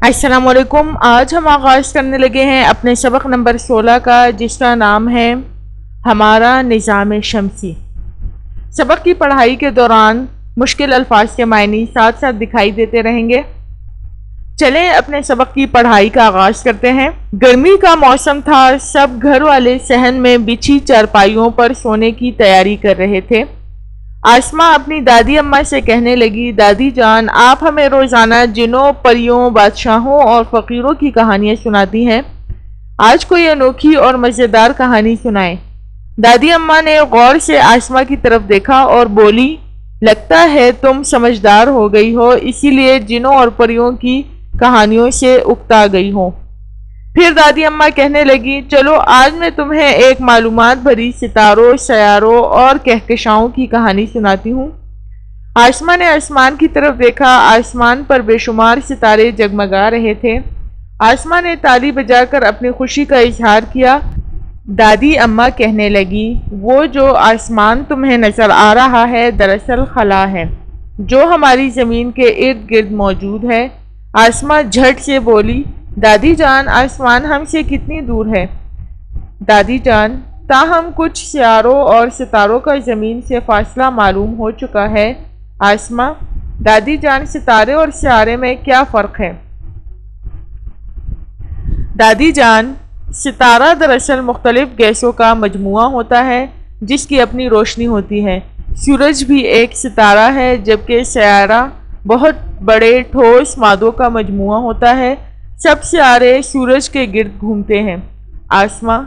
السلام علیکم۔ آج ہم آغاز کرنے لگے ہیں اپنے سبق نمبر 16 کا، جس کا نام ہے ہمارا نظام شمسی۔ سبق کی پڑھائی کے دوران مشکل الفاظ کے معنی ساتھ ساتھ دکھائی دیتے رہیں گے۔ چلیں اپنے سبق کی پڑھائی کا آغاز کرتے ہیں۔ گرمی کا موسم تھا، سب گھر والے صحن میں بچھی چارپائیوں پر سونے کی تیاری کر رہے تھے۔ آسماں اپنی دادی اماں سے کہنے لگی، دادی جان، آپ ہمیں روزانہ جنوں، پریوں، بادشاہوں اور فقیروں کی کہانیاں سناتی ہیں، آج کوئی انوکھی اور مزیدار کہانی سنائیں۔ دادی اماں نے غور سے آسماں کی طرف دیکھا اور بولی، لگتا ہے تم سمجھدار ہو گئی ہو، اسی لیے جنوں اور پریوں کی کہانیوں سے اکتا گئی ہو۔ پھر دادی اماں کہنے لگی، چلو آج میں تمہیں ایک معلومات بھری ستاروں، سیاروں اور کہکشاؤں کی کہانی سناتی ہوں۔ آسماں نے آسمان کی طرف دیکھا، آسمان پر بے شمار ستارے جگمگا رہے تھے۔ آسماں نے تالی بجا کر اپنی خوشی کا اظہار کیا۔ دادی اماں کہنے لگی، وہ جو آسمان تمہیں نظر آ رہا ہے دراصل خلا ہے، جو ہماری زمین کے ارد گرد موجود ہے۔ آسماں جھٹ سے بولی، دادی جان، آسمان ہم سے کتنی دور ہے؟ دادی جان، تاہم کچھ سیاروں اور ستاروں کا زمین سے فاصلہ معلوم ہو چکا ہے۔ آسماں، دادی جان، ستارے اور سیارے میں کیا فرق ہے؟ دادی جان، ستارہ دراصل مختلف گیسوں کا مجموعہ ہوتا ہے جس کی اپنی روشنی ہوتی ہے۔ سورج بھی ایک ستارہ ہے، جبکہ سیارہ بہت بڑے ٹھوس مادوں کا مجموعہ ہوتا ہے۔ سب سیارے سورج کے گرد گھومتے ہیں۔ آسماں،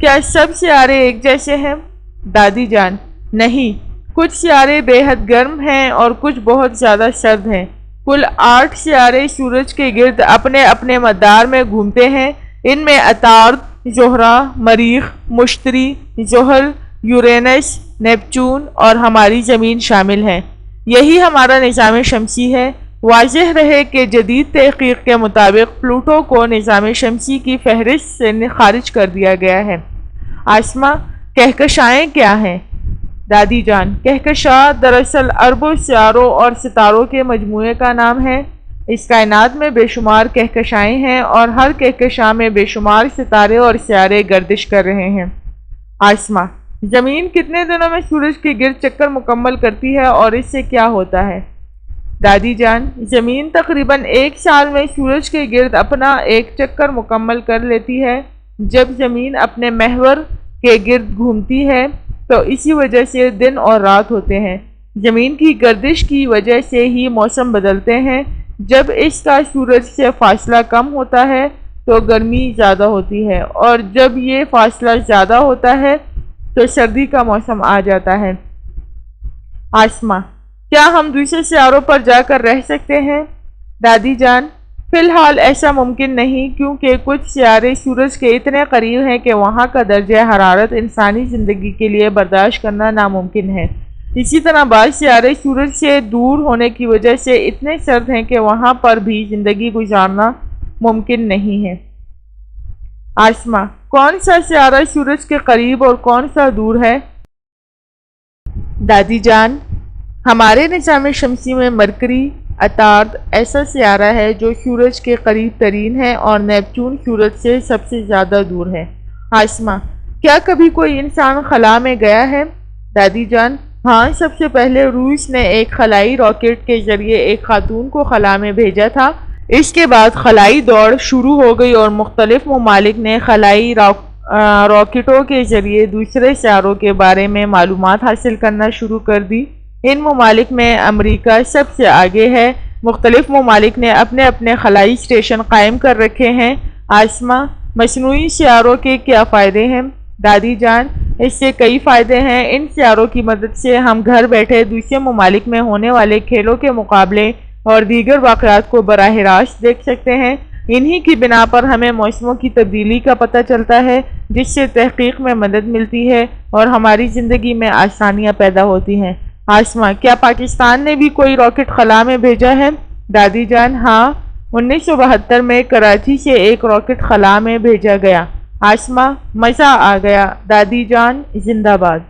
کیا سب سیارے ایک جیسے ہیں؟ دادی جان، نہیں، کچھ سیارے بے حد گرم ہیں اور کچھ بہت زیادہ سرد ہیں۔ کل 8 سیارے سورج کے گرد اپنے اپنے مدار میں گھومتے ہیں۔ ان میں عطارد، زہرہ، مریخ، مشتری، زحل، یورینس، نیپچون اور ہماری زمین شامل ہیں۔ یہی ہمارا نظام شمسی ہے۔ واضح رہے کہ جدید تحقیق کے مطابق پلوٹو کو نظام شمسی کی فہرست سے خارج کر دیا گیا ہے۔ آسماں، کہکشائیں کیا ہیں؟ دادی جان، کہکشاں دراصل اربوں سیاروں اور ستاروں کے مجموعے کا نام ہے۔ اس کائنات میں بے شمار کہکشائیں ہیں اور ہر کہکشاں میں بے شمار ستارے اور سیارے گردش کر رہے ہیں۔ آسماں، زمین کتنے دنوں میں سورج کے گرد چکر مکمل کرتی ہے اور اس سے کیا ہوتا ہے؟ دادی جان، زمین تقریباً 1 سال میں سورج کے گرد اپنا ایک چکر مکمل کر لیتی ہے۔ جب زمین اپنے محور کے گرد گھومتی ہے تو اسی وجہ سے دن اور رات ہوتے ہیں۔ زمین کی گردش کی وجہ سے ہی موسم بدلتے ہیں۔ جب اس کا سورج سے فاصلہ کم ہوتا ہے تو گرمی زیادہ ہوتی ہے، اور جب یہ فاصلہ زیادہ ہوتا ہے تو سردی کا موسم آ جاتا ہے۔ آسماں، کیا ہم دوسرے سیاروں پر جا کر رہ سکتے ہیں؟ دادی جان، فی الحال ایسا ممکن نہیں، کیونکہ کچھ سیارے سورج کے اتنے قریب ہیں کہ وہاں کا درجہ حرارت انسانی زندگی کے لیے برداشت کرنا ناممکن ہے۔ اسی طرح بعض سیارے سورج سے دور ہونے کی وجہ سے اتنے سرد ہیں کہ وہاں پر بھی زندگی گزارنا ممکن نہیں ہے۔ آسماں، کون سا سیارہ سورج کے قریب اور کون سا دور ہے؟ دادی جان، ہمارے نظام شمسی میں مرکری، عطارد ایسا سیارہ ہے جو سورج کے قریب ترین ہے، اور نیپچون سورج سے سب سے زیادہ دور ہے۔ آسماں، کیا کبھی کوئی انسان خلا میں گیا ہے؟ دادی جان، ہاں، سب سے پہلے روس نے ایک خلائی راکٹ کے ذریعے ایک خاتون کو خلا میں بھیجا تھا۔ اس کے بعد خلائی دوڑ شروع ہو گئی اور مختلف ممالک نے خلائی راکٹوں کے ذریعے دوسرے سیاروں کے بارے میں معلومات حاصل کرنا شروع کر دی۔ ان ممالک میں امریکہ سب سے آگے ہے۔ مختلف ممالک نے اپنے اپنے خلائی اسٹیشن قائم کر رکھے ہیں۔ آسماں، مصنوعی سیاروں کے کیا فائدے ہیں؟ دادی جان، اس سے کئی فائدے ہیں۔ ان سیاروں کی مدد سے ہم گھر بیٹھے دوسرے ممالک میں ہونے والے کھیلوں کے مقابلے اور دیگر واقعات کو براہ راست دیکھ سکتے ہیں۔ انہی کی بنا پر ہمیں موسموں کی تبدیلی کا پتہ چلتا ہے، جس سے تحقیق میں مدد ملتی ہے اور ہماری زندگی میں آسانیاں پیدا ہوتی ہیں۔ آسماں، کیا پاکستان نے بھی کوئی راکٹ خلا میں بھیجا ہے؟ دادی جان، ہاں، 1972 میں کراچی سے ایک راکٹ خلا میں بھیجا گیا۔ آسماں، مزہ آ گیا۔ دادی جان، زندہ باد۔